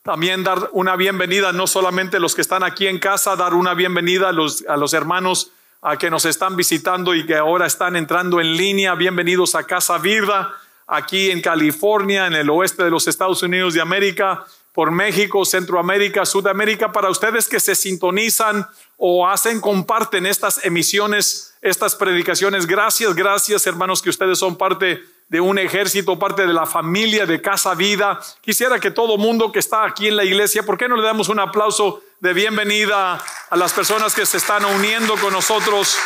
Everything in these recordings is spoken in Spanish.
También dar una bienvenida, no solamente los que están aquí en casa, dar una bienvenida a los hermanos que nos están visitando y que ahora están entrando en línea. Bienvenidos a Casa Vida, aquí en California, en el oeste de los Estados Unidos de América, por México, Centroamérica, Sudamérica. Para ustedes que se sintonizan o comparten estas emisiones, estas predicaciones, gracias hermanos, que ustedes son parte de un ejército, parte de la familia de Casa Vida. Quisiera que todo mundo que está aquí en la iglesia, ¿por qué no le damos un aplauso de bienvenida a las personas que se están uniendo con nosotros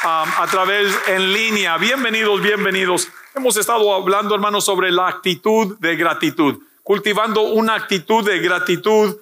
a través en línea? Bienvenidos. Hemos estado hablando, hermanos, sobre la actitud de gratitud, cultivando una actitud de gratitud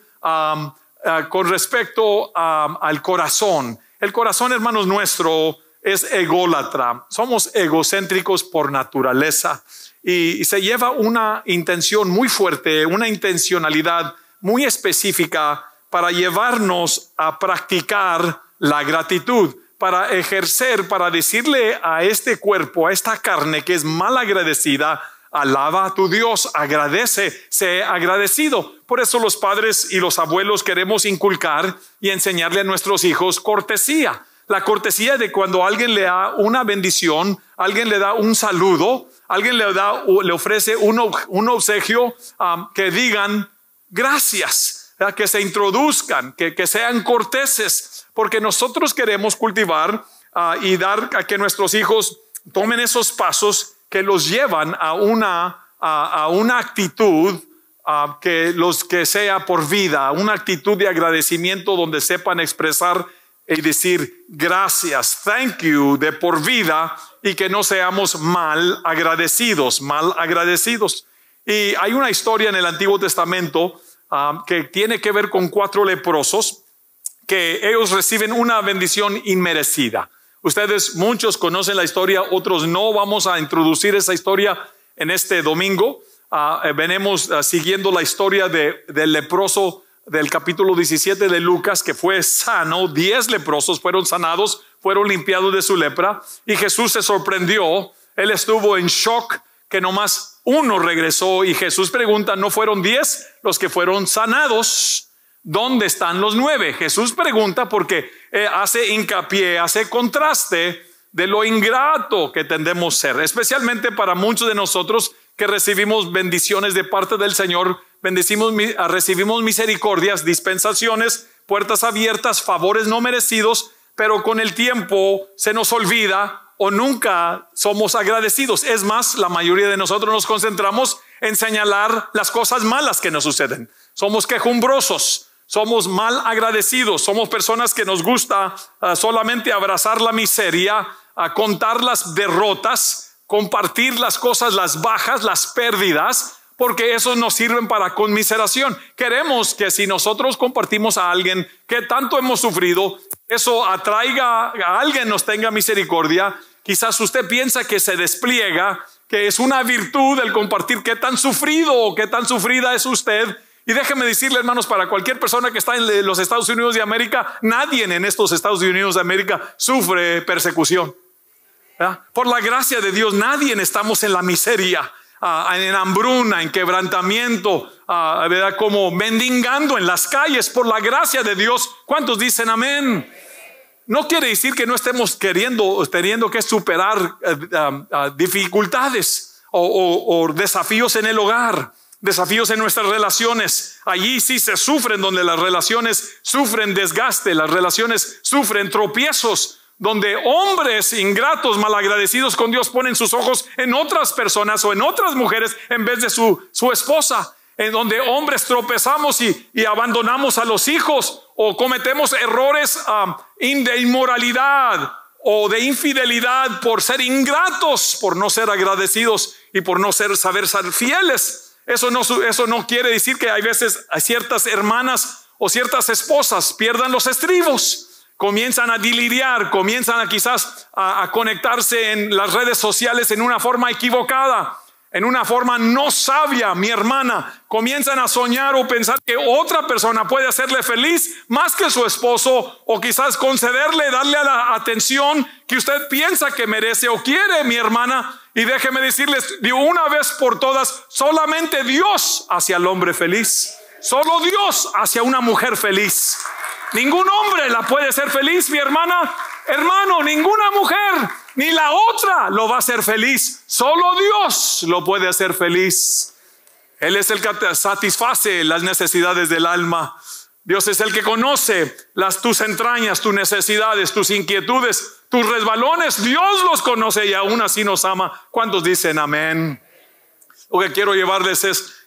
con respecto al corazón. El corazón, hermanos, nuestro es ególatra. Somos egocéntricos por naturaleza y se lleva una intención muy fuerte, una intencionalidad muy específica para llevarnos a practicar la gratitud, para ejercer, para decirle a este cuerpo, a esta carne que es mal agradecida: alaba a tu Dios, agradece, sé agradecido. Por eso los padres y los abuelos queremos inculcar y enseñarle a nuestros hijos cortesía. La cortesía de cuando alguien le da una bendición, alguien le da un saludo, alguien le ofrece un obsequio, que digan gracias, que se introduzcan, que sean corteses, porque nosotros queremos cultivar y dar a que nuestros hijos tomen esos pasos que los llevan a una actitud que sea por vida, una actitud de agradecimiento donde sepan expresar y decir gracias, thank you, de por vida, y que no seamos mal agradecidos. Y hay una historia en el Antiguo Testamento que tiene que ver con 4 leprosos, que ellos reciben una bendición inmerecida. Ustedes, muchos conocen la historia, otros no. Vamos a introducir esa historia en este domingo. Venimos siguiendo la historia del leproso del capítulo 17 de Lucas, que fue sano. 10 leprosos fueron sanados, fueron limpiados de su lepra, y Jesús se sorprendió. Él estuvo en shock que nomás uno regresó, y Jesús pregunta: ¿no fueron 10 los que fueron sanados? ¿Dónde están los 9? Jesús pregunta porque hace hincapié, hace contraste de lo ingrato que tendemos ser, especialmente para muchos de nosotros que recibimos bendiciones de parte del Señor. Recibimos misericordias, dispensaciones, puertas abiertas, favores no merecidos, pero con el tiempo se nos olvida o nunca somos agradecidos. Es más, la mayoría de nosotros nos concentramos en señalar las cosas malas que nos suceden. Somos quejumbrosos, somos mal agradecidos, somos personas que nos gusta solamente abrazar la miseria, contar las derrotas, compartir las cosas, las bajas, las pérdidas, porque eso nos sirven para conmiseración. Queremos que si nosotros compartimos a alguien que tanto hemos sufrido, eso atraiga a alguien, nos tenga misericordia. Quizás usted piensa que se despliega, que es una virtud el compartir qué tan sufrido o qué tan sufrida es usted. Y déjeme decirle, hermanos, para cualquier persona que está en los Estados Unidos de América, nadie en estos Estados Unidos de América sufre persecución. ¿Verdad? Por la gracia de Dios, nadie estamos en la miseria, en hambruna, en quebrantamiento, ¿verdad? Como mendigando en las calles. Por la gracia de Dios, ¿cuántos dicen amén? No quiere decir que no estemos teniendo que superar dificultades o desafíos en el hogar, desafíos en nuestras relaciones. Allí sí se sufren, donde las relaciones sufren desgaste, las relaciones sufren tropiezos, donde hombres ingratos, malagradecidos con Dios, ponen sus ojos en otras personas o en otras mujeres en vez de su esposa, en donde hombres tropezamos y abandonamos a los hijos, o cometemos errores de inmoralidad o de infidelidad por ser ingratos, por no ser agradecidos y por no saber ser fieles. Eso no quiere decir que hay veces ciertas hermanas o ciertas esposas pierdan los estribos. Comienzan a deliriar, comienzan quizás a conectarse en las redes sociales en una forma equivocada, en una forma no sabia. Mi hermana, comienzan a soñar o pensar que otra persona puede hacerle feliz más que su esposo, o quizás concederle, darle a la atención que usted piensa que merece o quiere, mi hermana. Y déjeme decirles de una vez por todas, solamente Dios hace al hombre feliz. Solo Dios hace a una mujer feliz. Ningún hombre la puede hacer feliz, mi hermana, hermano, ninguna mujer, ni la otra lo va a hacer feliz. Solo Dios lo puede hacer feliz. Él es el que satisface las necesidades del alma. Dios es el que conoce tus entrañas, tus necesidades, tus inquietudes, tus resbalones. Dios los conoce y aún así nos ama. ¿Cuántos dicen amén? Lo que quiero llevarles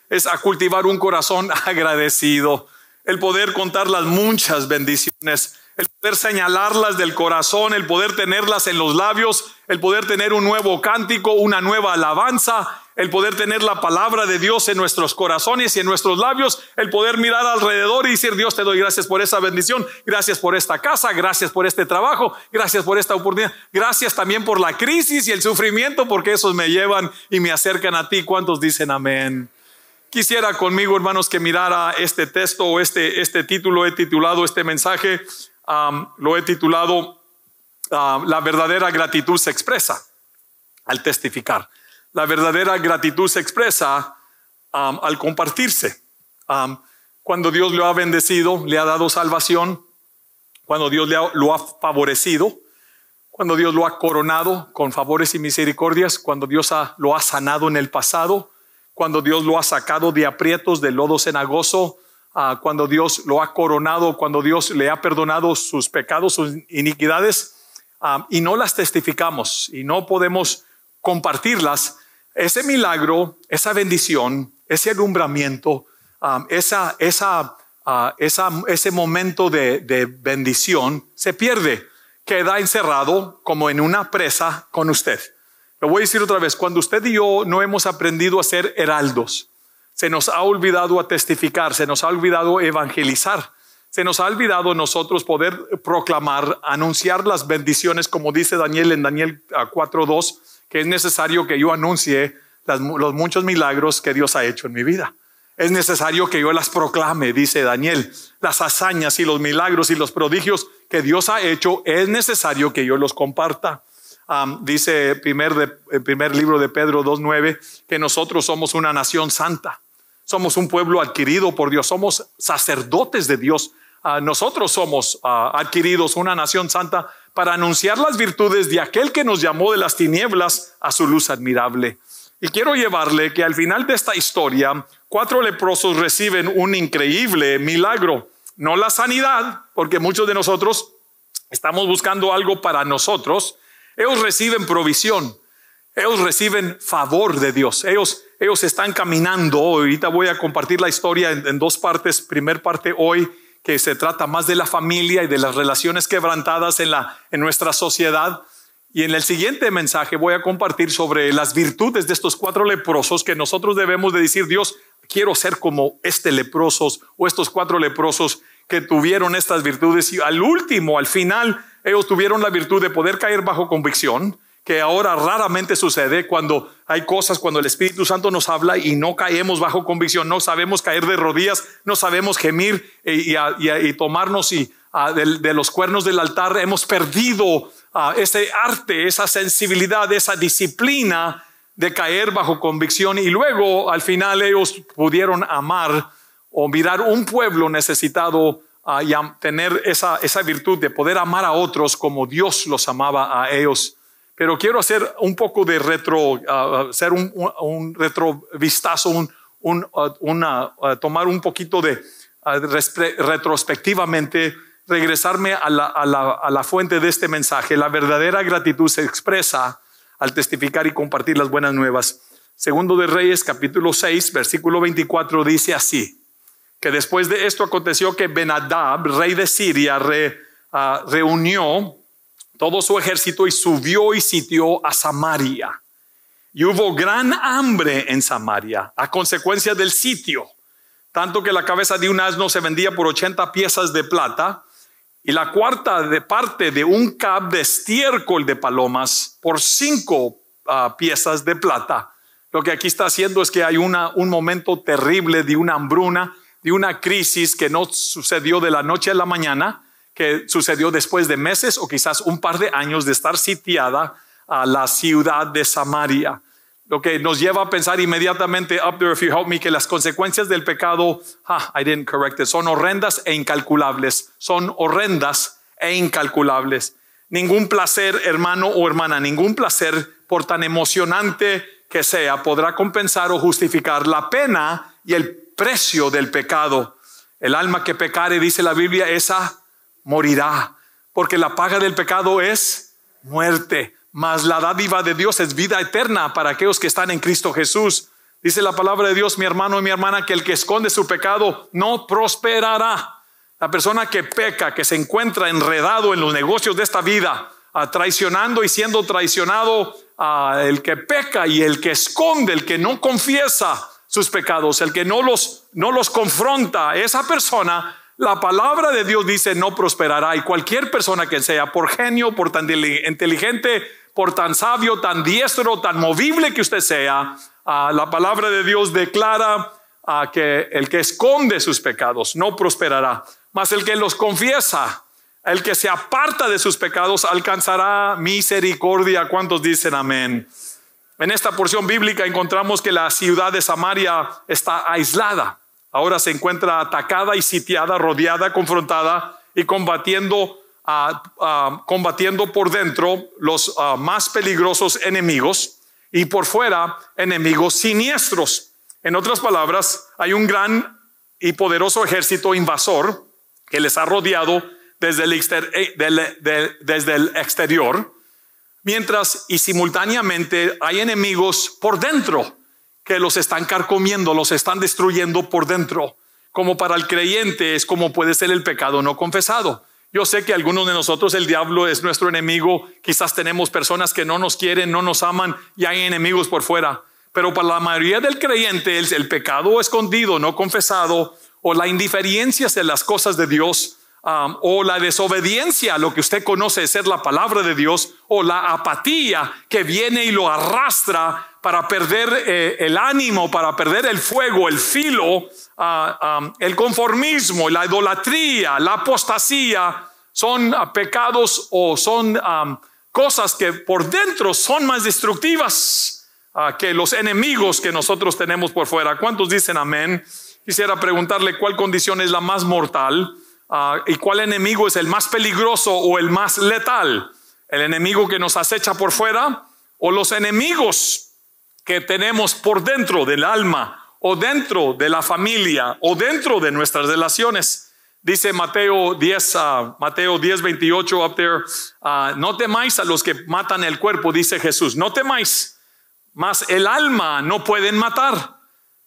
es a cultivar un corazón agradecido. El poder contar las muchas bendiciones, el poder señalarlas del corazón, el poder tenerlas en los labios, el poder tener un nuevo cántico, una nueva alabanza, el poder tener la palabra de Dios en nuestros corazones y en nuestros labios, el poder mirar alrededor y decir: Dios, te doy gracias por esa bendición, gracias por esta casa, gracias por este trabajo, gracias por esta oportunidad, gracias también por la crisis y el sufrimiento, porque esos me llevan y me acercan a ti. ¿Cuántos dicen amén? Quisiera conmigo, hermanos, que mirara este texto o este título. He titulado este mensaje, lo he titulado La verdadera gratitud se expresa al testificar. La verdadera gratitud se expresa al compartirse. Cuando Dios lo ha bendecido, le ha dado salvación, cuando Dios lo ha favorecido, cuando Dios lo ha coronado con favores y misericordias, cuando Dios lo ha sanado en el pasado, cuando Dios lo ha sacado de aprietos, de lodo cenagoso, cuando Dios lo ha coronado, cuando Dios le ha perdonado sus pecados, sus iniquidades, y no las testificamos y no podemos compartirlas. Ese milagro, esa bendición, ese alumbramiento, ese momento de bendición se pierde, queda encerrado como en una presa con usted. Lo voy a decir otra vez: cuando usted y yo no hemos aprendido a ser heraldos, se nos ha olvidado a testificar, se nos ha olvidado evangelizar, se nos ha olvidado nosotros poder proclamar, anunciar las bendiciones, como dice Daniel en Daniel 4:2, que es necesario que yo anuncie los muchos milagros que Dios ha hecho en mi vida. Es necesario que yo las proclame, dice Daniel, las hazañas y los milagros y los prodigios que Dios ha hecho. Es necesario que yo los comparta. Dice el primer libro de Pedro 2:9 que nosotros somos una nación santa, somos un pueblo adquirido por Dios, somos sacerdotes de Dios. Nosotros somos adquiridos, una nación santa, para anunciar las virtudes de aquel que nos llamó de las tinieblas a su luz admirable. Y quiero llevarle que al final de esta historia, 4 leprosos reciben un increíble milagro. No la sanidad, porque muchos de nosotros estamos buscando algo para nosotros. Ellos reciben provisión, ellos reciben favor de Dios, ellos están caminando. Ahorita voy a compartir la historia en 2 partes. Primer parte hoy, que se trata más de la familia y de las relaciones quebrantadas en nuestra sociedad. Y en el siguiente mensaje voy a compartir sobre las virtudes de estos 4 leprosos, que nosotros debemos de decir: Dios, quiero ser como leprosos o estos 4 leprosos que tuvieron estas virtudes. Y al final, ellos tuvieron la virtud de poder caer bajo convicción, que ahora raramente sucede cuando hay cosas, cuando el Espíritu Santo nos habla y no caemos bajo convicción, no sabemos caer de rodillas, no sabemos gemir y tomarnos de los cuernos del altar. Hemos perdido ese arte, esa sensibilidad, esa disciplina de caer bajo convicción, y luego al final ellos pudieron amar o mirar un pueblo necesitado y tener esa virtud de poder amar a otros como Dios los amaba a ellos. Pero quiero hacer un poco de hacer un retrovistazo, tomar un poquito de retrospectivamente, regresarme a la fuente de este mensaje. La verdadera gratitud se expresa al testificar y compartir las buenas nuevas. Segundo de Reyes, capítulo 6, versículo 24, dice así: que después de esto aconteció que Ben-Hadad, rey de Siria, reunió todo su ejército y subió y sitió a Samaria. Y hubo gran hambre en Samaria a consecuencia del sitio, tanto que la cabeza de un asno se vendía por 80 piezas de plata, y la cuarta de parte de un cab de estiércol de palomas por 5 piezas de plata. Lo que aquí está haciendo es que hay un momento terrible de una hambruna, de una crisis que no sucedió de la noche a la mañana, que sucedió después de meses o quizás un par de años de estar sitiada a la ciudad de Samaria. lo que nos lleva a pensar inmediatamente, up there if you help me, que las consecuencias del pecado, I didn't correct it, son horrendas e incalculables. Son horrendas e incalculables. Ningún placer, hermano o hermana, ningún placer, por tan emocionante que sea, podrá compensar o justificar la pena y el precio del pecado. El alma que pecare, dice la Biblia, esa morirá, porque la paga del pecado es muerte, mas la dádiva de Dios es vida eterna para aquellos que están en Cristo Jesús. Dice la palabra de Dios, mi hermano y mi hermana, que el que esconde su pecado no prosperará. La persona que peca, que se encuentra enredado en los negocios de esta vida, traicionando y siendo traicionado, el que peca y el que esconde, el que no confiesa sus pecados, el que no los confronta, esa persona, la palabra de Dios dice, no prosperará. Y cualquier persona que sea, por genio, por tan inteligente, por tan sabio, tan diestro, tan movible que usted sea, la palabra de Dios declara que el que esconde sus pecados no prosperará, mas el que los confiesa, el que se aparta de sus pecados, alcanzará misericordia. ¿Cuántos dicen amén? En esta porción bíblica encontramos que la ciudad de Samaria está aislada. Ahora se encuentra atacada y sitiada, rodeada, confrontada y combatiendo por dentro los más peligrosos enemigos y por fuera enemigos siniestros. En otras palabras, hay un gran y poderoso ejército invasor que les ha rodeado desde el exterior, mientras y simultáneamente hay enemigos por dentro que los están carcomiendo, los están destruyendo por dentro. Como para el creyente es como puede ser el pecado no confesado. Yo sé que algunos de nosotros el diablo es nuestro enemigo, quizás tenemos personas que no nos quieren, no nos aman y hay enemigos por fuera. Pero para la mayoría del creyente el pecado escondido, no confesado, o la indiferencia hacia las cosas de Dios, o la desobediencia a lo que usted conoce ser la palabra de Dios, o la apatía que viene y lo arrastra para perder el ánimo, para perder el fuego, el filo, el conformismo, la idolatría, la apostasía, son pecados o son cosas que por dentro son más destructivas que los enemigos que nosotros tenemos por fuera. ¿Cuántos dicen amén? Quisiera preguntarle cuál condición es la más mortal y cuál enemigo es el más peligroso o el más letal. ¿El enemigo que nos acecha por fuera o los enemigos que tenemos por dentro del alma o dentro de la familia o dentro de nuestras relaciones? Dice Mateo 10:28 up there, no temáis a los que matan el cuerpo, dice Jesús, no temáis, mas el alma no pueden matar.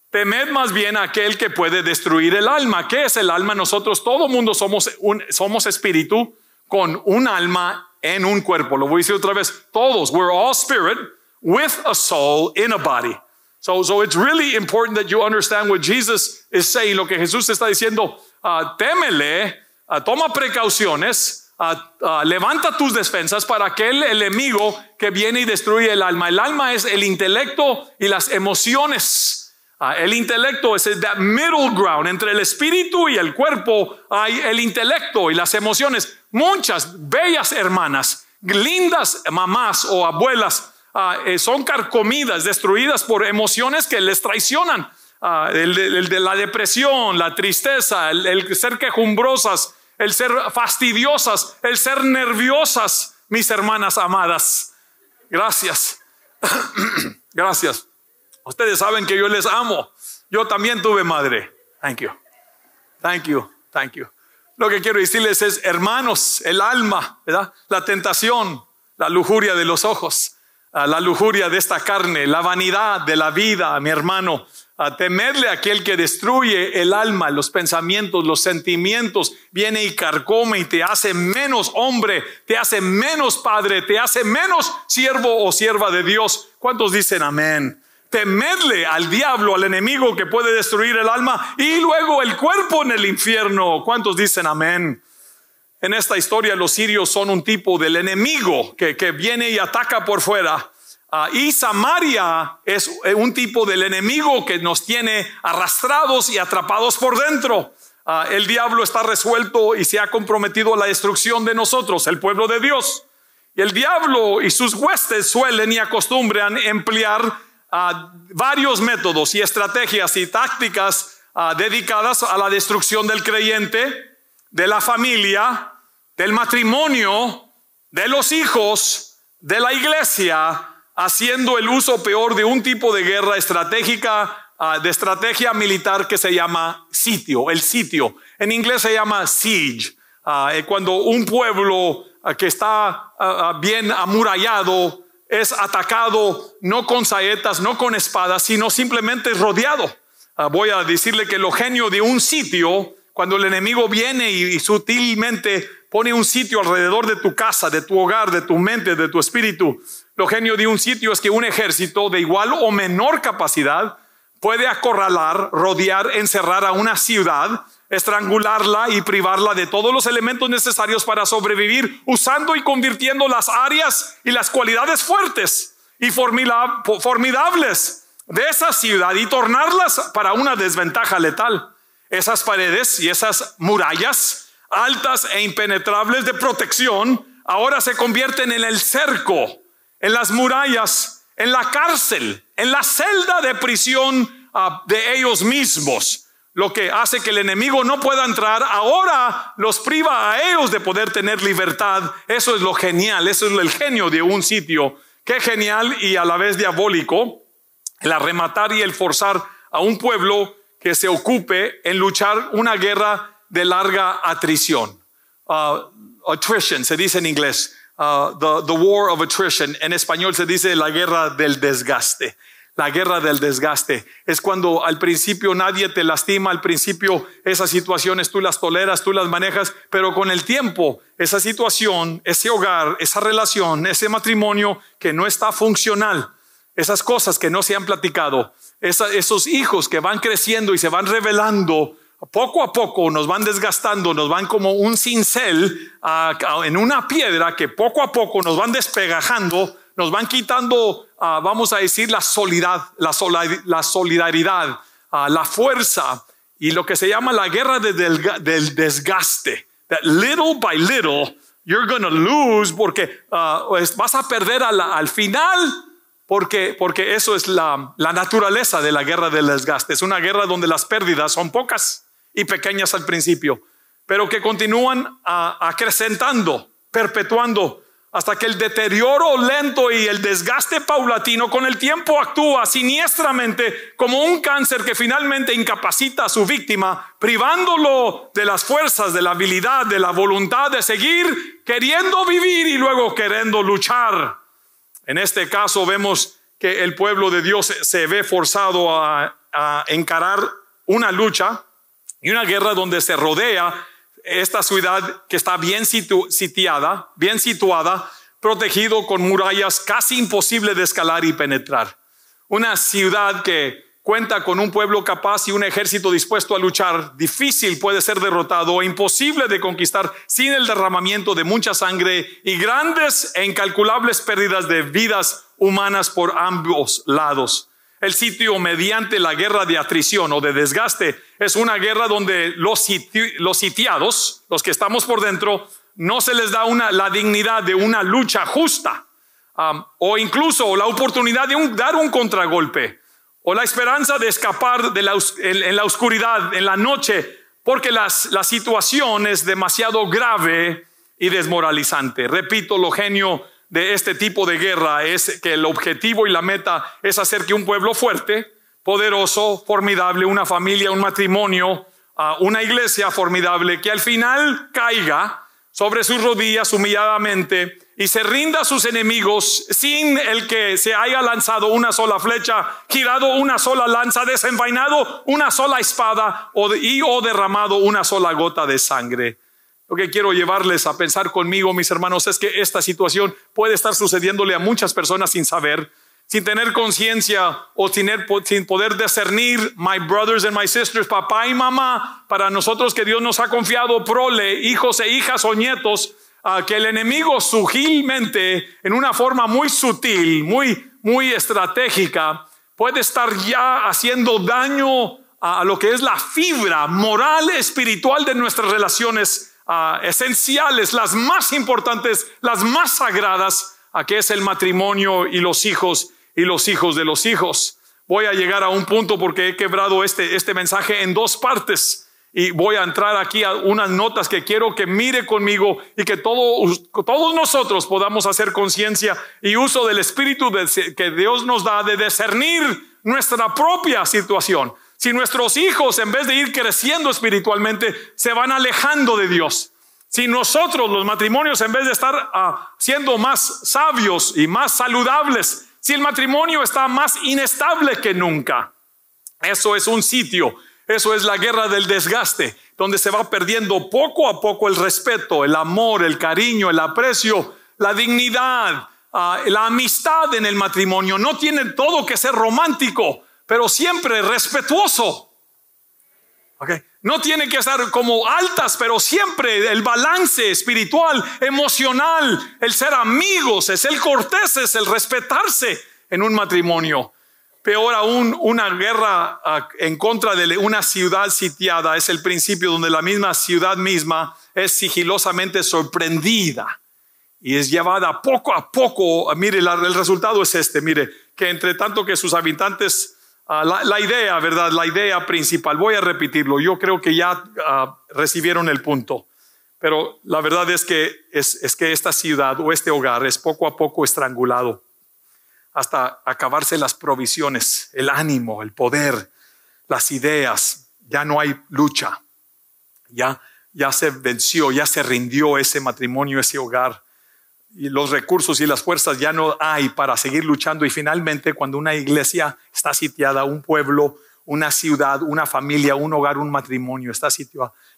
Temed más bien a aquel que puede destruir el alma. ¿Qué es el alma? Nosotros, todo mundo somos espíritu con un alma en un cuerpo. Lo voy a decir otra vez. Todos, we're all spirit with a soul in a body. So it's really important that you understand what Jesus is saying. Lo que Jesús está diciendo, témele, toma precauciones, levanta tus defensas para aquel enemigo que viene y destruye el alma. El alma es el intelecto y las emociones. El intelecto es that middle ground entre el espíritu y el cuerpo. Hay el intelecto y las emociones. Muchas bellas hermanas, lindas mamás o abuelas son carcomidas, destruidas por emociones que les traicionan. El de la depresión, la tristeza, el ser quejumbrosas, el ser fastidiosas, el ser nerviosas. Mis hermanas amadas, gracias. Gracias. Ustedes saben que yo les amo. Yo también tuve madre. Thank you. Thank you. Thank you. Lo que quiero decirles es, hermanos, el alma, ¿verdad? La tentación, la lujuria de los ojos, la lujuria de esta carne, la vanidad de la vida, mi hermano. Temerle a aquel que destruye el alma, los pensamientos, los sentimientos, viene y carcome y te hace menos hombre, te hace menos padre, te hace menos siervo o sierva de Dios. ¿Cuántos dicen amén? Temerle al diablo, al enemigo que puede destruir el alma y luego el cuerpo en el infierno. ¿Cuántos dicen amén? En esta historia los sirios son un tipo del enemigo que viene y ataca por fuera. Y Samaria es un tipo del enemigo que nos tiene arrastrados y atrapados por dentro. El diablo está resuelto y se ha comprometido a la destrucción de nosotros, el pueblo de Dios. Y el diablo y sus huestes suelen y acostumbran emplear varios métodos y estrategias y tácticas dedicadas a la destrucción del creyente, de la familia, del matrimonio, de los hijos, de la iglesia, haciendo el uso peor de un tipo de guerra estratégica, de estrategia militar que se llama sitio, el sitio. En inglés se llama siege. Cuando un pueblo que está bien amurallado es atacado no con saetas, no con espadas, sino simplemente rodeado. Voy a decirle que lo genio de un sitio, cuando el enemigo viene y sutilmente pone un sitio alrededor de tu casa, de tu hogar, de tu mente, de tu espíritu, lo genio de un sitio es que un ejército de igual o menor capacidad puede acorralar, rodear, encerrar a una ciudad, estrangularla y privarla de todos los elementos necesarios para sobrevivir, usando y convirtiendo las áreas y las cualidades fuertes y formidables de esa ciudad y tornarlas para una desventaja letal. Esas paredes y esas murallas altas e impenetrables de protección ahora se convierten en el cerco, en las murallas, en la cárcel, en la celda de prisión de ellos mismos. Lo que hace que el enemigo no pueda entrar, ahora los priva a ellos de poder tener libertad. Eso es lo genial, eso es el genio de un sitio. Qué genial y a la vez diabólico el arrematar y el forzar a un pueblo que se ocupe en luchar una guerra de larga atrición. Attrition se dice en inglés. The war of attrition. En español se dice la guerra del desgaste. La guerra del desgaste es cuando al principio nadie te lastima, al principio esas situaciones tú las toleras, tú las manejas, pero con el tiempo esa situación, ese hogar, esa relación, ese matrimonio que no está funcional, esas cosas que no se han platicado, esos hijos que van creciendo y se van revelando, poco a poco nos van desgastando, nos van como un cincel en una piedra que poco a poco nos van despegajando, nos van quitando, vamos a decir, la solidaridad, la fuerza y lo que se llama la guerra del desgaste. That little by little you're going to lose porque vas a perder al final porque eso es la naturaleza de la guerra del desgaste. Es una guerra donde las pérdidas son pocas y pequeñas al principio, pero que continúan acrecentando, perpetuando, hasta que el deterioro lento y el desgaste paulatino con el tiempo actúa siniestramente como un cáncer que finalmente incapacita a su víctima, privándolo de las fuerzas, de la habilidad, de la voluntad de seguir queriendo vivir y luego queriendo luchar. En este caso vemos que el pueblo de Dios se ve forzado a encarar una lucha y una guerra donde se rodea esta ciudad que está bien sitiada, bien situada, protegido con murallas casi imposible de escalar y penetrar. Una ciudad que cuenta con un pueblo capaz y un ejército dispuesto a luchar, difícil puede ser derrotado o imposible de conquistar sin el derramamiento de mucha sangre y grandes e incalculables pérdidas de vidas humanas por ambos lados. El sitio mediante la guerra de atrición o de desgaste es una guerra donde los sitiados, los que estamos por dentro, no se les da la dignidad de una lucha justa o incluso la oportunidad de dar un contragolpe o la esperanza de escapar en la oscuridad, en la noche, porque la situación es demasiado grave y desmoralizante. Repito, lo genio de este tipo de guerra es que el objetivo y la meta es hacer que un pueblo fuerte, poderoso, formidable, una familia, un matrimonio, una iglesia formidable, que al final caiga sobre sus rodillas humilladamente y se rinda a sus enemigos sin el que se haya lanzado una sola flecha, girado una sola lanza, desenvainado una sola espada o derramado una sola gota de sangre. Lo que quiero llevarles a pensar conmigo, mis hermanos, es que esta situación puede estar sucediéndole a muchas personas sin saber, sin tener conciencia o sin poder discernir. My brothers and my sisters, papá y mamá, para nosotros que Dios nos ha confiado prole, hijos e hijas o nietos, que el enemigo sutilmente, en una forma muy sutil, muy estratégica, puede estar ya haciendo daño a lo que es la fibra moral, espiritual de nuestras relaciones esenciales, las más importantes, las más sagradas, que es el matrimonio y los hijos y los hijos de los hijos. Voy a llegar a un punto porque he quebrado este mensaje en dos partes. Y voy a entrar aquí a unas notas que quiero que mire conmigo y que todos nosotros podamos hacer conciencia y uso del Espíritu que Dios nos da de discernir nuestra propia situación. Si nuestros hijos, en vez de ir creciendo espiritualmente, se van alejando de Dios. Si nosotros, los matrimonios, en vez de estar siendo más sabios y más saludables, si el matrimonio está más inestable que nunca, eso es un sitio. Eso es la guerra del desgaste, donde se va perdiendo poco a poco el respeto, el amor, el cariño, el aprecio, la dignidad, la amistad en el matrimonio. No tiene todo que ser romántico, pero siempre respetuoso. Okay. No tiene que estar como altas, pero siempre el balance espiritual, emocional, el ser amigos, es el corteses, el respetarse en un matrimonio. Peor aún, una guerra en contra de una ciudad sitiada es el principio donde la misma ciudad misma es sigilosamente sorprendida y es llevada poco a poco. Mire, el resultado es mire, que entre tanto que sus habitantes, la idea, ¿verdad? La idea principal, voy a repetirlo, yo creo que ya recibieron el punto, pero la verdad es que esta ciudad o este hogar es poco a poco estrangulado, hasta acabarse las provisiones, el ánimo, el poder, las ideas. Ya no hay lucha. Ya se venció, ya se rindió ese matrimonio, ese hogar. Y los recursos y las fuerzas ya no hay para seguir luchando. Y finalmente, cuando una iglesia está sitiada, un pueblo, una ciudad, una familia, un hogar, un matrimonio está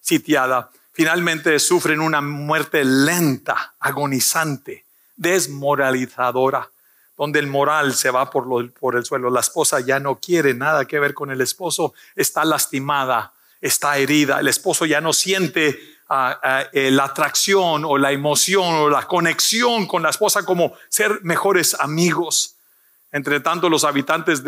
sitiada, finalmente sufren una muerte lenta, agonizante, desmoralizadora, donde el moral se va por el suelo. La esposa ya no quiere nada que ver con el esposo, está lastimada, está herida. El esposo ya no siente la atracción o la emoción o la conexión con la esposa como ser mejores amigos. Entre tanto, los habitantes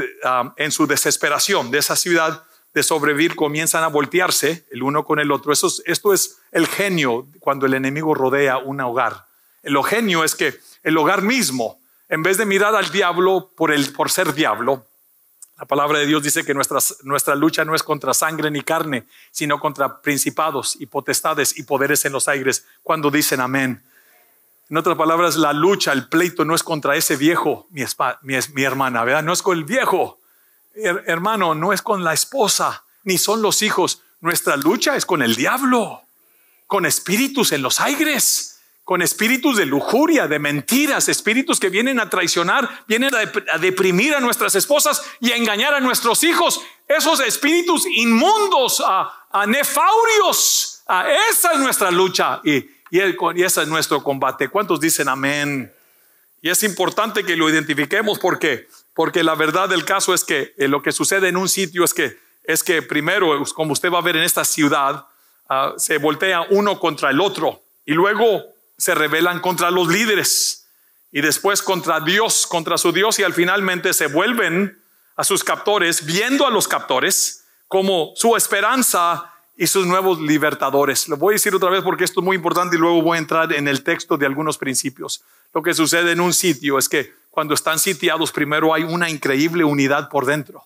en su desesperación de esa ciudad de sobrevivir comienzan a voltearse el uno con el otro. Esto es el genio cuando el enemigo rodea un hogar. El genio es que el hogar mismo, en vez de mirar al diablo por ser diablo, la palabra de Dios dice que nuestra lucha no es contra sangre ni carne, sino contra principados y potestades y poderes en los aires. Cuando dicen amén. En otras palabras, la lucha, el pleito no es contra ese viejo, mi hermana, ¿verdad? No es con el viejo, hermano, no es con la esposa, ni son los hijos. Nuestra lucha es con el diablo, con espíritus en los aires, con espíritus de lujuria, de mentiras, espíritus que vienen a traicionar, vienen a deprimir a nuestras esposas y a engañar a nuestros hijos. Esos espíritus inmundos, nefaurios, esa es nuestra lucha y ese es nuestro combate. ¿Cuántos dicen amén? Y es importante que lo identifiquemos porque la verdad del caso es que lo que sucede en un sitio es que primero, como usted va a ver en esta ciudad, se voltea uno contra el otro y luego se rebelan contra los líderes y después contra Dios, contra su Dios, y al finalmente se vuelven a sus captores, viendo a los captores como su esperanza y sus nuevos libertadores. Lo voy a decir otra vez porque esto es muy importante y luego voy a entrar en el texto de algunos principios. Lo que sucede en un sitio es que cuando están sitiados, primero hay una increíble unidad por dentro.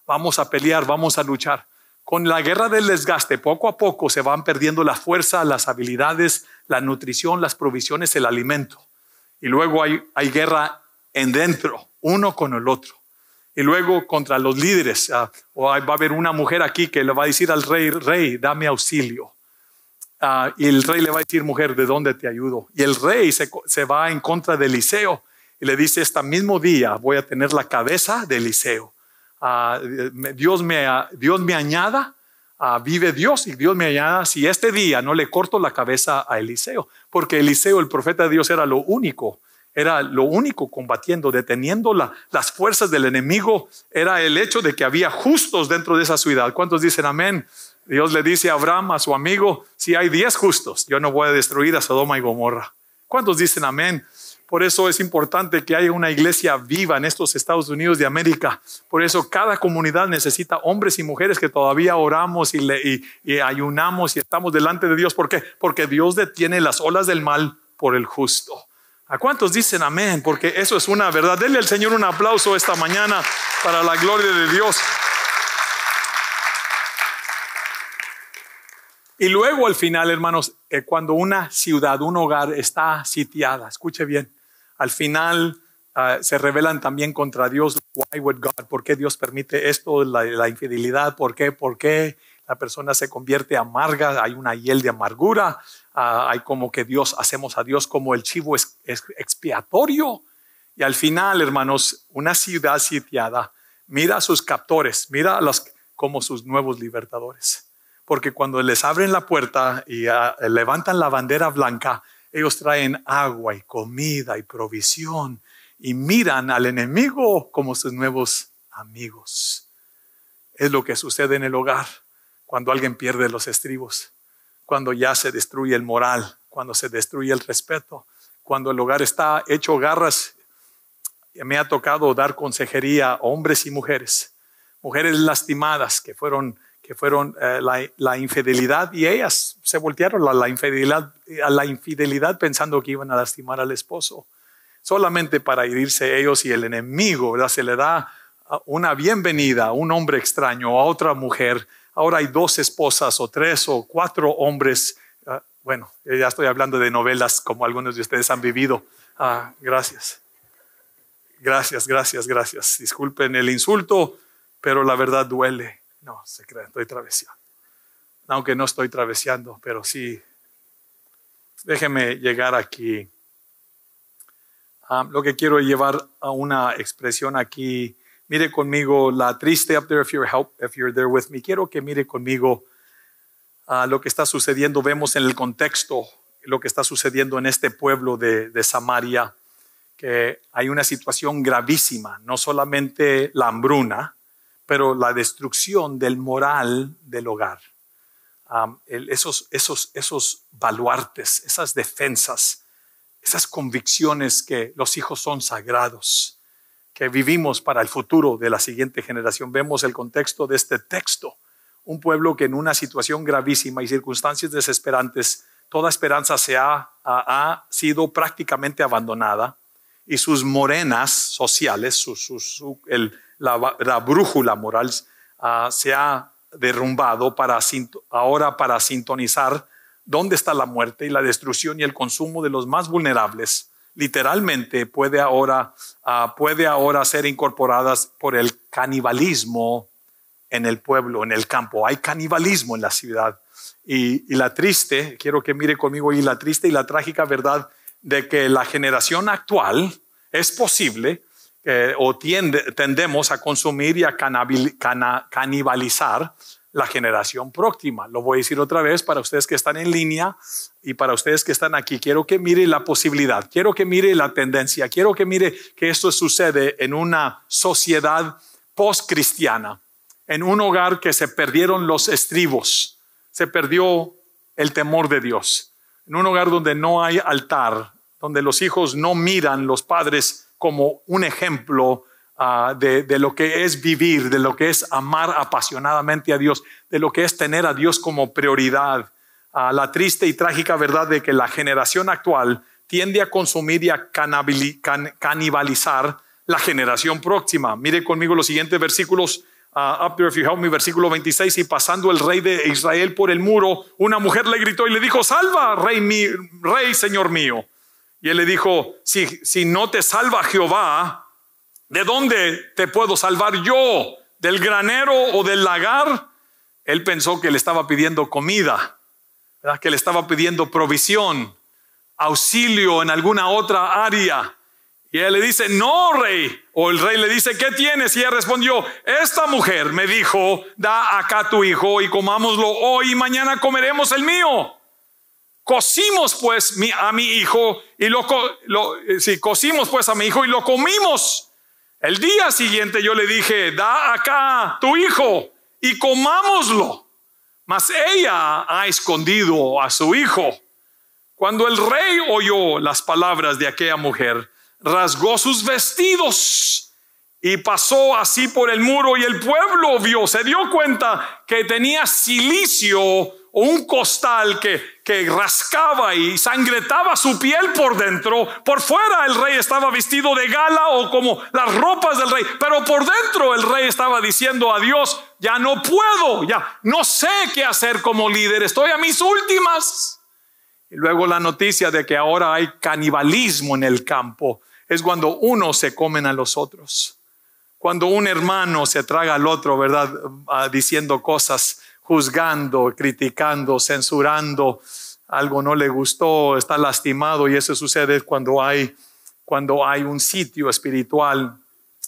Vamos a pelear, vamos a luchar. Con la guerra del desgaste, poco a poco se van perdiendo la fuerza, las habilidades, la nutrición, las provisiones, el alimento. Y luego hay guerra en dentro, uno con el otro. Y luego contra los líderes. Va a haber una mujer aquí que le va a decir al rey, dame auxilio. Y el rey le va a decir, mujer, ¿de dónde te ayudo? Y el rey se va en contra de Eliseo y le dice, este mismo día voy a tener la cabeza de Eliseo. Dios me añada, vive Dios y Dios me añada si este día no le corto la cabeza a Eliseo, porque Eliseo, el profeta de Dios, era lo único combatiendo, deteniendo las fuerzas del enemigo. Era el hecho de que había justos dentro de esa ciudad. ¿Cuántos dicen amén? Dios le dice a Abraham, a su amigo, si hay 10 justos, yo no voy a destruir a Sodoma y Gomorra. ¿Cuántos dicen amén? Por eso es importante que haya una iglesia viva en estos Estados Unidos de América. Por eso cada comunidad necesita hombres y mujeres que todavía oramos y ayunamos y estamos delante de Dios. ¿Por qué? Porque Dios detiene las olas del mal por el justo. ¿A cuántos dicen amén? Porque eso es una verdad. Denle al Señor un aplauso esta mañana para la gloria de Dios. Y luego al final, hermanos, cuando una ciudad, un hogar está sitiada, escuche bien, al final se rebelan también contra Dios. Why would God? ¿Por qué Dios permite esto? La infidelidad. ¿Por qué? ¿Por qué la persona se convierte amarga? Hay una hiel de amargura. Hay como que hacemos a Dios como el chivo expiatorio. Y al final, hermanos, una ciudad sitiada mira a sus captores, mira como sus nuevos libertadores. Porque cuando les abren la puerta y levantan la bandera blanca, ellos traen agua y comida y provisión y miran al enemigo como sus nuevos amigos. Es lo que sucede en el hogar cuando alguien pierde los estribos, cuando ya se destruye el moral, cuando se destruye el respeto, cuando el hogar está hecho garras. Me ha tocado dar consejería a hombres y mujeres lastimadas que fueron la infidelidad, y ellas se voltearon a la infidelidad pensando que iban a lastimar al esposo, solamente para herirse ellos, y el enemigo, ¿verdad?, se le da una bienvenida a un hombre extraño, a otra mujer. Ahora hay 2 esposas o 3 o 4 hombres. Bueno, ya estoy hablando de novelas como algunos de ustedes han vivido. Gracias. Disculpen el insulto, pero la verdad duele. No, se crean, estoy traveseando. Aunque no estoy traveseando, pero sí. Déjeme llegar aquí. Lo que quiero llevar a una expresión aquí. Mire conmigo la triste, up there if you're there with me. Quiero que mire conmigo lo que está sucediendo. Vemos en el contexto lo que está sucediendo en este pueblo de Samaria, que hay una situación gravísima, no solamente la hambruna, pero la destrucción del moral del hogar. Esos baluartes, esas defensas, esas convicciones que los hijos son sagrados, que vivimos para el futuro de la siguiente generación. Vemos el contexto de este texto. Un pueblo que en una situación gravísima y circunstancias desesperantes, toda esperanza ha sido prácticamente abandonada, y sus morenas sociales, la brújula moral se ha derrumbado ahora para sintonizar dónde está la muerte y la destrucción y el consumo de los más vulnerables. Literalmente puede ahora ser incorporadas por el canibalismo en el pueblo, en el campo. Hay canibalismo en la ciudad. Y la triste, quiero que mire conmigo, y la triste y la trágica verdad de que la generación actual es posible tendemos a consumir y a canibalizar la generación próxima. Lo voy a decir otra vez para ustedes que están en línea y para ustedes que están aquí. Quiero que mire la posibilidad, quiero que mire la tendencia, quiero que mire que esto sucede en una sociedad post-cristiana, en un hogar que se perdieron los estribos, se perdió el temor de Dios, en un hogar donde no hay altar, donde los hijos no miran los padres como un ejemplo de lo que es vivir, de lo que es amar apasionadamente a Dios, de lo que es tener a Dios como prioridad. La triste y trágica verdad de que la generación actual tiende a consumir y a canibalizar la generación próxima. Mire conmigo los siguientes versículos. Up there if you help me, versículo 26. Y pasando el rey de Israel por el muro, una mujer le gritó y le dijo: salva, rey, señor mío. Y él le dijo: si no te salva Jehová, ¿de dónde te puedo salvar yo? ¿Del granero o del lagar? Él pensó que le estaba pidiendo comida, ¿verdad?, que le estaba pidiendo provisión, auxilio en alguna otra área. Y él le dice: no, rey. O el rey le dice: ¿qué tienes? Y ella respondió: esta mujer me dijo: da acá tu hijo y comámoslo hoy y mañana comeremos el mío. Cocimos pues a mi hijo y cocimos pues a mi hijo y lo comimos. El día siguiente yo le dije: da acá tu hijo y comámoslo. Mas ella ha escondido a su hijo. Cuando el rey oyó las palabras de aquella mujer, rasgó sus vestidos y pasó así por el muro, y el pueblo se dio cuenta que tenía cilicio o un costal que rascaba y sangretaba su piel por dentro. Por fuera el rey estaba vestido de gala o como las ropas del rey, pero por dentro el rey estaba diciendo a Dios: ya no puedo, ya no sé qué hacer como líder, estoy a mis últimas. Y luego la noticia de que ahora hay canibalismo en el campo es cuando unos se comen a los otros. Cuando un hermano se traga al otro, ¿verdad? Diciendo cosas, juzgando, criticando, censurando, algo no le gustó, está lastimado, y eso sucede cuando hay un sitio espiritual.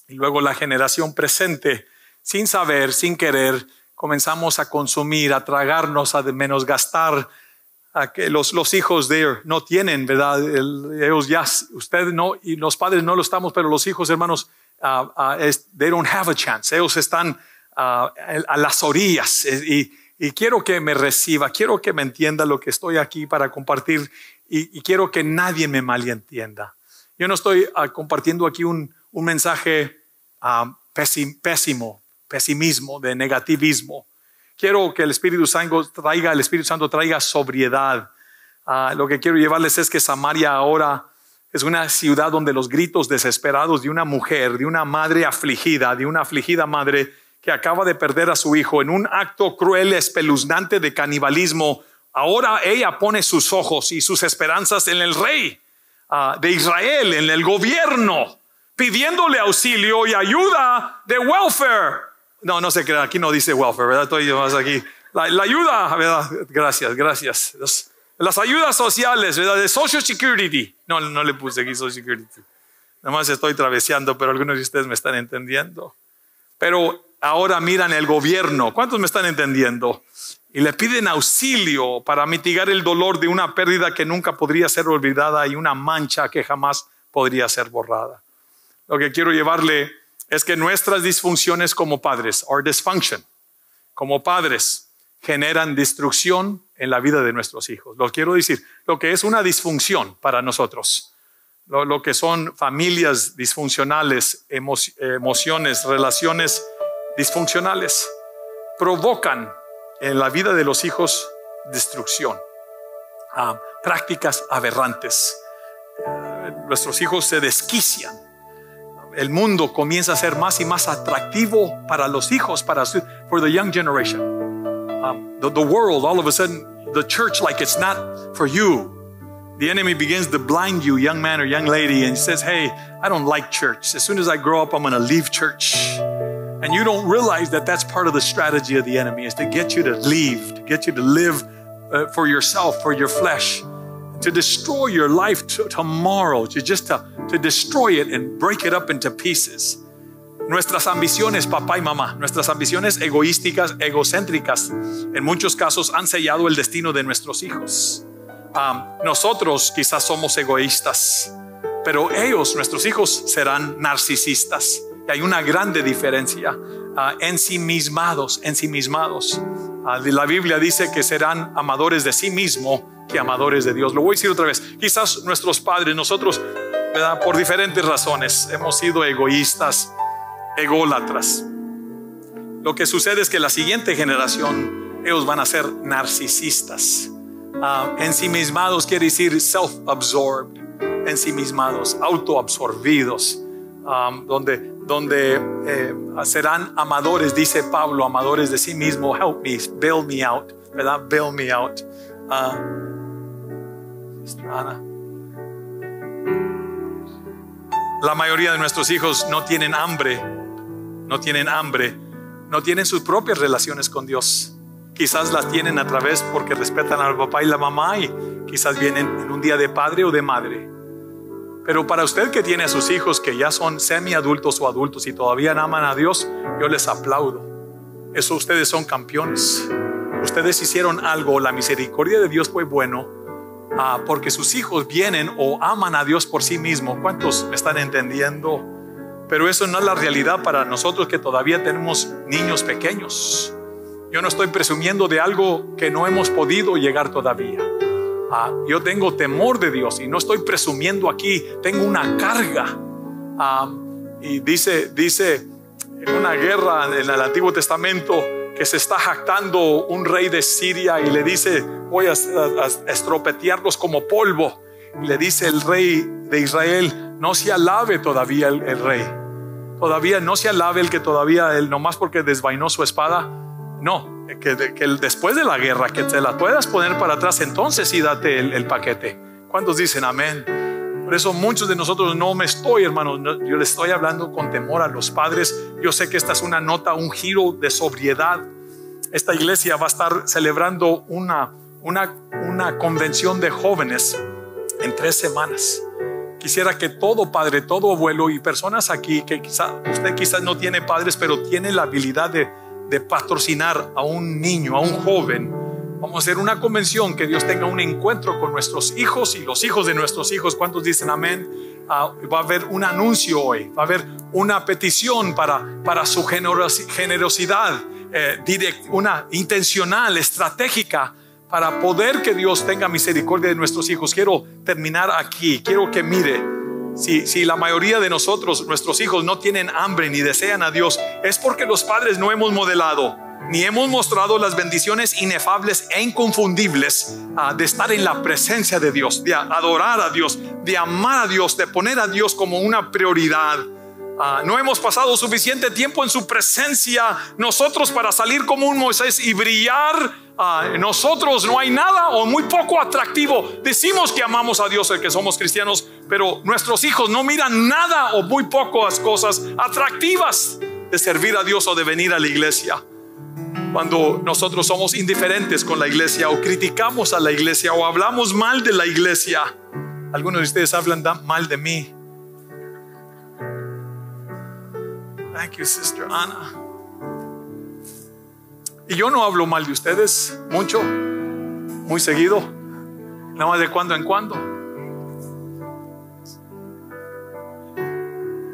Y luego la generación presente, sin saber, sin querer, comenzamos a consumir, a tragarnos, a menosgastar. A que los hijos de no tienen, ¿verdad? Ellos ya, usted no, y los padres no lo estamos, pero los hijos, hermanos, they don't have a chance. Ellos están a las orillas, y quiero que me reciba, quiero que me entienda lo que estoy aquí para compartir, y quiero que nadie me malentienda. Yo no estoy compartiendo aquí un mensaje pesimismo, de negativismo. Quiero que el Espíritu Santo traiga sobriedad. Lo que quiero llevarles es que Samaria ahora es una ciudad donde los gritos desesperados de una mujer, de una madre afligida, de una afligida madre que acaba de perder a su hijo en un acto cruel, espeluznante de canibalismo. Ahora ella pone sus ojos y sus esperanzas en el rey de Israel, en el gobierno, pidiéndole auxilio y ayuda de welfare. No se crea, aquí no dice welfare, ¿verdad? Estoy yo más aquí. La ayuda, ¿verdad? Gracias. Las ayudas sociales, ¿verdad? De Social Security. No le puse aquí Social Security. Nada más estoy traveseando, pero algunos de ustedes me están entendiendo. Pero ahora miran el gobierno. ¿Cuántos me están entendiendo? Y le piden auxilio para mitigar el dolor de una pérdida que nunca podría ser olvidada y una mancha que jamás podría ser borrada. Lo que quiero llevarle es que nuestras disfunciones como padres, our dysfunction, como padres, generan destrucción en la vida de nuestros hijos. Lo quiero decir, lo que es una disfunción para nosotros, lo que son familias disfuncionales, emociones, relaciones disfuncionales, provocan en la vida de los hijos destrucción, prácticas aberrantes. Nuestros hijos se desquician. El mundo comienza a ser más y más atractivo para los hijos, for the young generation. The world, all of a sudden, the church, like it's not for you. The enemy begins to blind you, young man or young lady, and he says, hey, I don't like church. As soon as I grow up, I'm going to leave church. And you don't realize that that's part of the strategy of the enemy, is to get you to leave, to get you to live for yourself, for your flesh, to destroy your life tomorrow, to destroy it and break it up into pieces. Nuestras ambiciones, papá y mamá, nuestras ambiciones egoísticas, egocéntricas, en muchos casos han sellado el destino de nuestros hijos. Nosotros quizás somos egoístas, pero ellos, nuestros hijos, serán narcisistas. Y hay una grande diferencia. Ensimismados. La Biblia dice que serán amadores de sí mismo que amadores de Dios. Lo voy a decir otra vez. Quizás nuestros padres, nosotros, ¿verdad?, por diferentes razones hemos sido egoístas, ególatras. Lo que sucede es que la siguiente generación, ellos van a ser narcisistas. Ensimismados quiere decir self-absorbed, ensimismados, autoabsorbidos, donde serán amadores, dice Pablo, amadores de sí mismo. Help me, bail me out, ¿verdad? Bail me out. La mayoría de nuestros hijos no tienen hambre, no tienen sus propias relaciones con Dios. Quizás las tienen a través porque respetan al papá y la mamá, y quizás vienen en un día de padre o de madre. Pero para usted que tiene a sus hijos que ya son semiadultos o adultos y todavía aman a Dios, yo les aplaudo. Eso, ustedes son campeones. Ustedes hicieron algo, la misericordia de Dios fue bueno, porque sus hijos vienen o aman a Dios por sí mismos. ¿Cuántos me están entendiendo? Pero eso no es la realidad para nosotros que todavía tenemos niños pequeños. Yo no estoy presumiendo de algo que no hemos podido llegar todavía. Yo tengo temor de Dios y no estoy presumiendo aquí. Tengo una carga. Y dice en una guerra en el Antiguo Testamento que se está jactando un rey de Siria y le dice: voy a estropetearlos como polvo. Y le dice el rey de Israel: no se alabe todavía el rey, todavía no se alabe el que todavía, él nomás porque desvainó su espada. No, que después de la guerra, que te la puedas poner para atrás, entonces sí date el paquete. ¿Cuántos dicen amén? Por eso muchos de nosotros hermanos, yo les estoy hablando con temor a los padres. Yo sé que esta es una nota, un giro de sobriedad. Esta iglesia va a estar celebrando una convención de jóvenes en 3 semanas. Quisiera que todo padre, todo abuelo y personas aquí que quizás no tiene padres, pero tiene la habilidad de patrocinar a un niño, a un joven. Vamos a hacer una convención, que Dios tenga un encuentro con nuestros hijos y los hijos de nuestros hijos. ¿Cuántos dicen amén? Va a haber un anuncio hoy, va a haber una petición para su generosidad, una intencional, estratégica, para poder que Dios tenga misericordia de nuestros hijos. Quiero terminar aquí. Quiero que mire, si la mayoría de nosotros, nuestros hijos, no tienen hambre ni desean a Dios, es porque los padres no hemos modelado ni hemos mostrado las bendiciones inefables e inconfundibles de estar en la presencia de Dios, de adorar a Dios, de amar a Dios, de poner a Dios como una prioridad. No hemos pasado suficiente tiempo en su presencia nosotros para salir como un Moisés y brillar. Nosotros no hay nada o muy poco atractivo. Decimos que amamos a Dios, el que somos cristianos, pero nuestros hijos no miran nada o muy pocas cosas atractivas de servir a Dios o de venir a la iglesia. Cuando nosotros somos indiferentes con la iglesia, o criticamos a la iglesia, o hablamos mal de la iglesia. Algunos de ustedes hablan mal de mí. Thank you, Sister Ana. Y yo no hablo mal de ustedes mucho, muy seguido, nada más de cuando en cuando.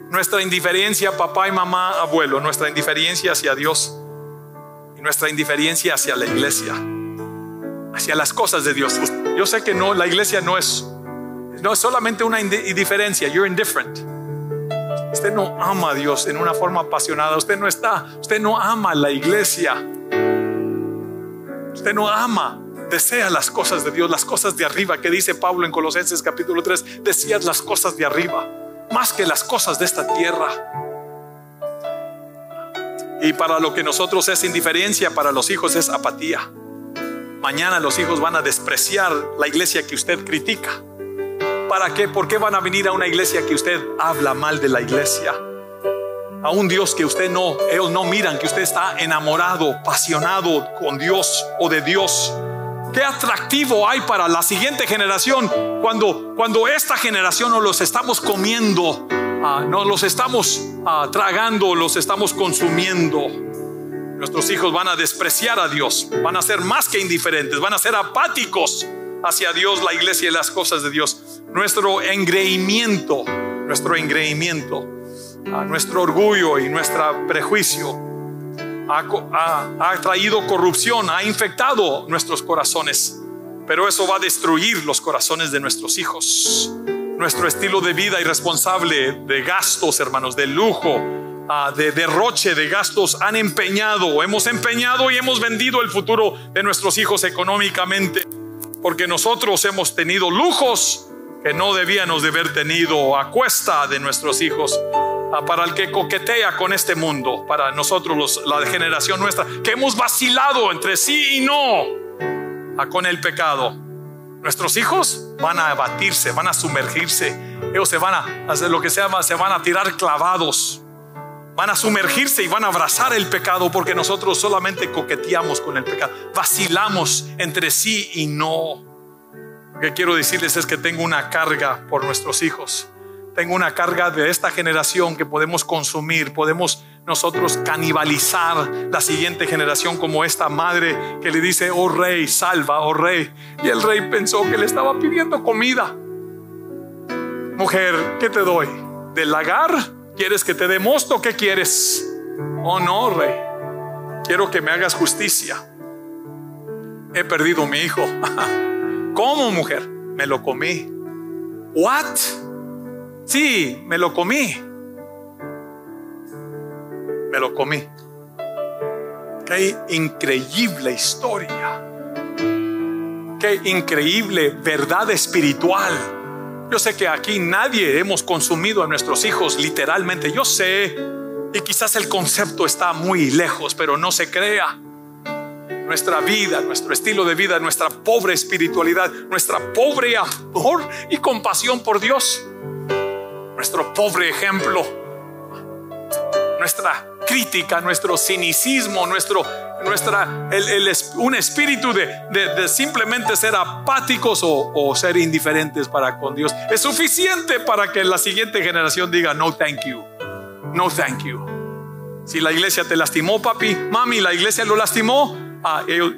Nuestra indiferencia, papá y mamá, abuelo, nuestra indiferencia hacia Dios, nuestra indiferencia hacia la iglesia, hacia las cosas de Dios. Yo sé que la iglesia no es solamente una indiferencia. You're indifferent. Usted no ama a Dios en una forma apasionada. Usted no ama la iglesia. Usted no ama, desea las cosas de Dios, las cosas de arriba, que dice Pablo en Colosenses capítulo 3: desead las cosas de arriba más que las cosas de esta tierra. Y para lo que nosotros es indiferencia, para los hijos es apatía. Mañana los hijos van a despreciar la iglesia que usted critica. ¿Para qué? ¿Por qué van a venir a una iglesia que usted habla mal de la iglesia? A un Dios que ellos no miran que usted está enamorado, apasionado con Dios o de Dios. ¿Qué atractivo hay para la siguiente generación cuando esta generación nos los estamos comiendo? No los estamos tragando, los estamos consumiendo. Nuestros hijos van a despreciar a Dios, van a ser más que indiferentes, van a ser apáticos hacia Dios, la iglesia y las cosas de Dios. Nuestro engreimiento, nuestro orgullo y nuestro prejuicio ha traído corrupción, ha infectado nuestros corazones, pero eso va a destruir los corazones de nuestros hijos. Nuestro estilo de vida irresponsable, de gastos, hermanos, de lujo, de derroche de gastos, hemos empeñado y hemos vendido el futuro de nuestros hijos económicamente, porque nosotros hemos tenido lujos que no debíamos de haber tenido a cuesta de nuestros hijos. Para el que coquetea con este mundo, para nosotros la generación nuestra, que hemos vacilado entre sí y no con el pecado. Nuestros hijos van a abatirse, van a sumergirse. Ellos se van a hacer lo que se llama, se van a tirar clavados. Van a sumergirse y van a abrazar el pecado, porque nosotros solamente coqueteamos con el pecado, vacilamos entre sí y no. Lo que quiero decirles es que tengo una carga por nuestros hijos. Tengo una carga de esta generación que podemos consumir, podemos nosotros canibalizar la siguiente generación, como esta madre que le dice: oh rey, salva, oh rey. Y el rey pensó que le estaba pidiendo comida. Mujer, ¿qué te doy? ¿Del lagar? ¿Quieres que te dé mosto? ¿Qué quieres? Oh no, rey, quiero que me hagas justicia. He perdido a mi hijo. ¿Cómo, mujer? Me lo comí. ¿What? Sí, me lo comí. Qué increíble historia. Qué increíble verdad espiritual. Yo sé que aquí nadie hemos consumido a nuestros hijos literalmente. Yo sé, y quizás el concepto está muy lejos, pero no se crea. Nuestra vida, nuestro estilo de vida, nuestra pobre espiritualidad, nuestra pobre amor y compasión por Dios, nuestro pobre ejemplo, nuestra crítica, nuestro cinicismo, un espíritu de simplemente ser apáticos o ser indiferentes para con Dios, es suficiente para que la siguiente generación diga no thank you, no thank you. Si la iglesia te lastimó, papi, mami, la iglesia lo lastimó,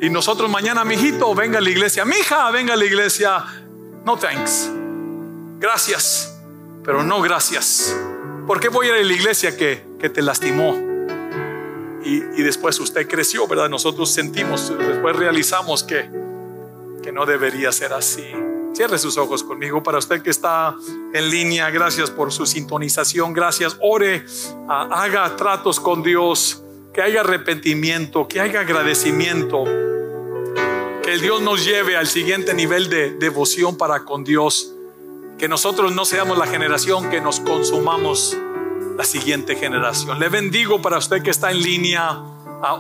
y nosotros mañana, mijito, venga a la iglesia, mija, venga a la iglesia, no thanks, gracias, pero no gracias. ¿Por qué voy a ir a la iglesia que te lastimó? Y después usted creció, ¿verdad? Nosotros sentimos, después realizamos que no debería ser así. Cierre sus ojos conmigo. Para usted que está en línea, gracias por su sintonización, gracias. Ore, haga tratos con Dios, que haya arrepentimiento, que haya agradecimiento, que el Dios nos lleve al siguiente nivel de devoción para con Dios, que nosotros no seamos la generación que nos consumamos la siguiente generación. Le bendigo. Para usted que está en línea,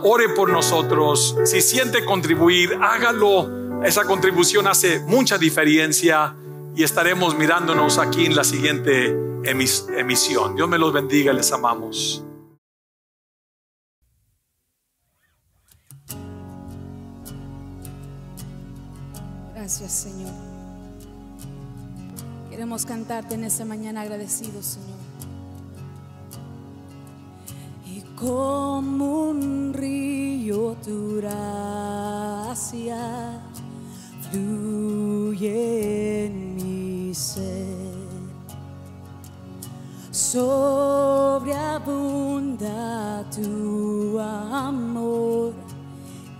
ore por nosotros. Si siente contribuir, hágalo. Esa contribución hace mucha diferencia y estaremos mirándonos aquí en la siguiente emisión. Dios me los bendiga, les amamos. Gracias, Señor. Queremos cantarte en esta mañana agradecidos, Señor. Y como un río tu gracia fluye en mi ser, sobreabunda tu amor,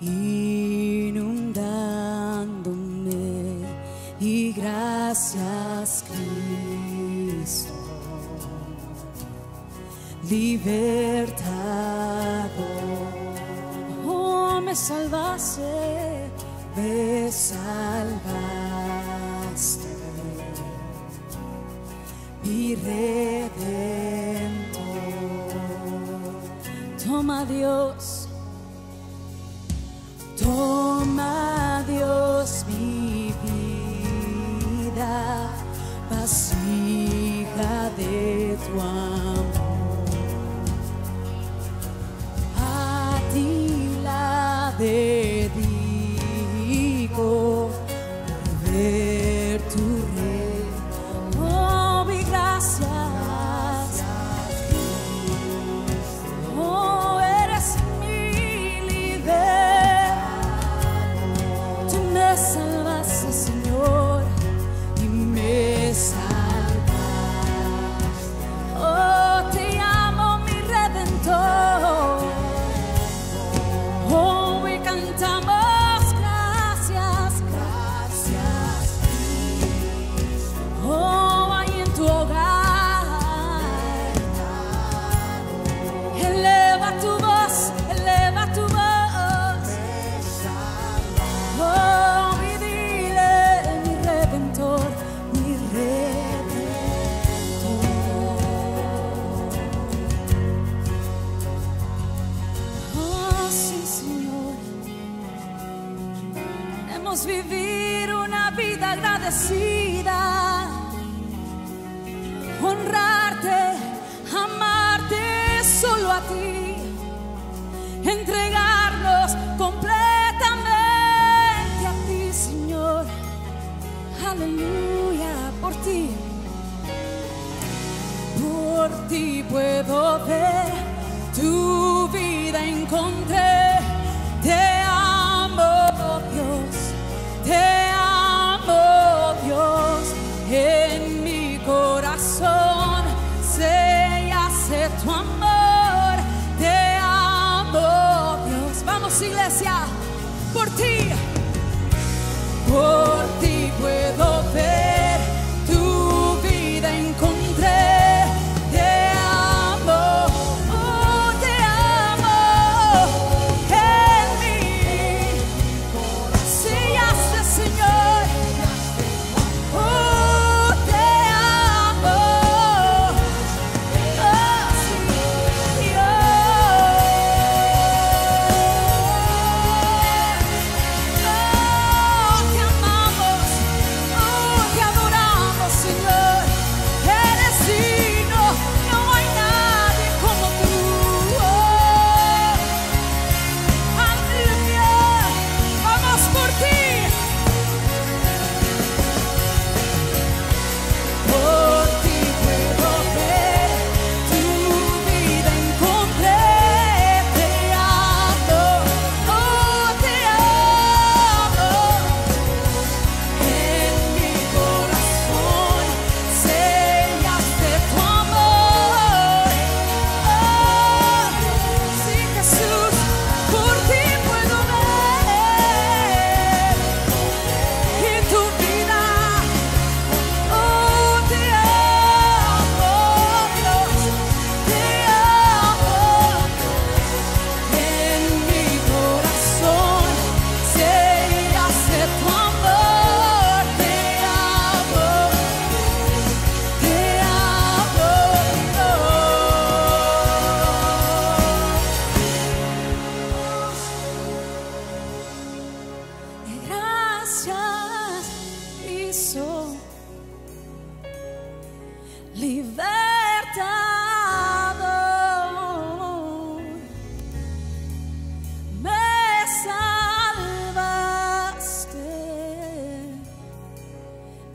inundándome, y gracias, Cristo, libertador. Oh, me salvaste, me salvaste, mi Redentor. Toma, Dios, toma, Dios, mi vida, vasija de tu amor. A ti la dedico por ver tu rey. Oh, mi gracias. Oh, eres mi libertador. Tú me salvaste, Señor, y me salvaste. Oh, te amo, mi Redentor. Oh, y cantamos gracias, gracias. Oh, ahí en tu hogar, eleva tu voz, eleva tu voz. Oh, y dile, mi Redentor, mi Redentor. Oh, sí, Señor, queremos vivir una vida agradecida, honrarte, amarte solo a ti, entregarnos completamente a ti, Señor. Aleluya, por ti puedo ver, tu vida encontré. Te amo, Dios, te amo, Dios, en mi corazón se hace tu amor. Te amo, Dios. Vamos, iglesia, por ti puedo ver, tu vida encontré. Te amo, oh, te amo. Hey.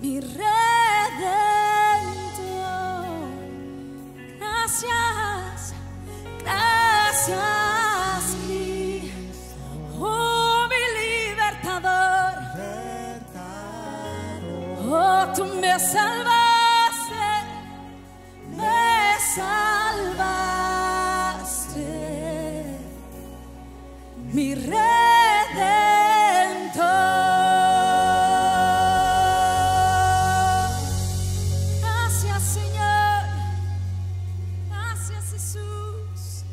mi Redentor. Gracias, gracias, oh mi libertador. Oh, tú me salvaste, mi Redentor. Gracias, Señor. Gracias, Jesús.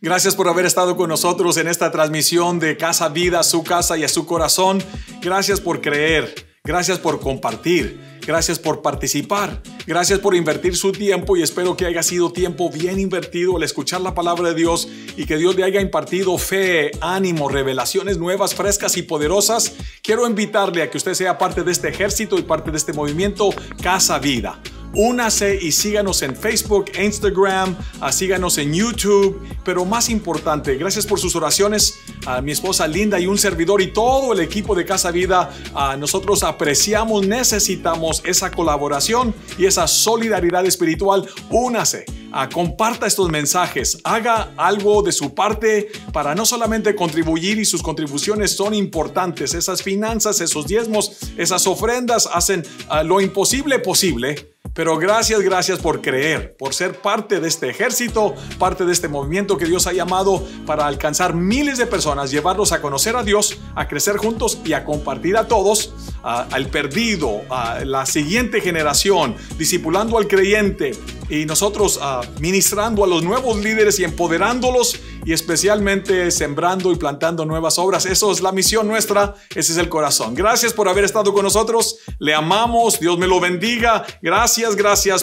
Gracias por haber estado con nosotros en esta transmisión de Casa Vida, a su casa y a su corazón. Gracias por creer. Gracias por compartir. Gracias por participar. Gracias por invertir su tiempo y espero que haya sido tiempo bien invertido al escuchar la palabra de Dios y que Dios le haya impartido fe, ánimo, revelaciones nuevas, frescas y poderosas. Quiero invitarle a que usted sea parte de este ejército y parte de este movimiento Casa Vida. Únase y síganos en Facebook, Instagram, síganos en YouTube, pero más importante, gracias por sus oraciones a mi esposa Linda y un servidor y todo el equipo de Casa Vida. Nosotros apreciamos, necesitamos esa colaboración y esa solidaridad espiritual. Únase, comparta estos mensajes, haga algo de su parte para no solamente contribuir, y sus contribuciones son importantes. Esas finanzas, esos diezmos, esas ofrendas hacen lo imposible posible. Pero gracias por creer, por ser parte de este ejército, parte de este movimiento que Dios ha llamado para alcanzar miles de personas, llevarlos a conocer a Dios, a crecer juntos y a compartir a todos, al perdido, a la siguiente generación, discipulando al creyente y nosotros ministrando a los nuevos líderes y empoderándolos y especialmente sembrando y plantando nuevas obras. Eso es la misión nuestra, ese es el corazón. Gracias por haber estado con nosotros, le amamos, Dios me lo bendiga. Gracias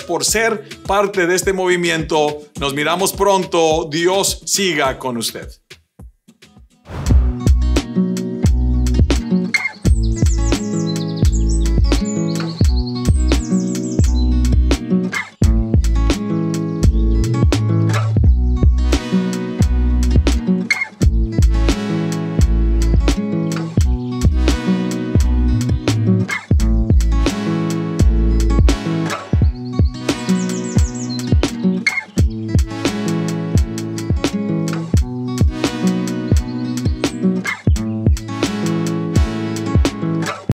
por ser parte de este movimiento. Nos miramos pronto, Dios siga con usted.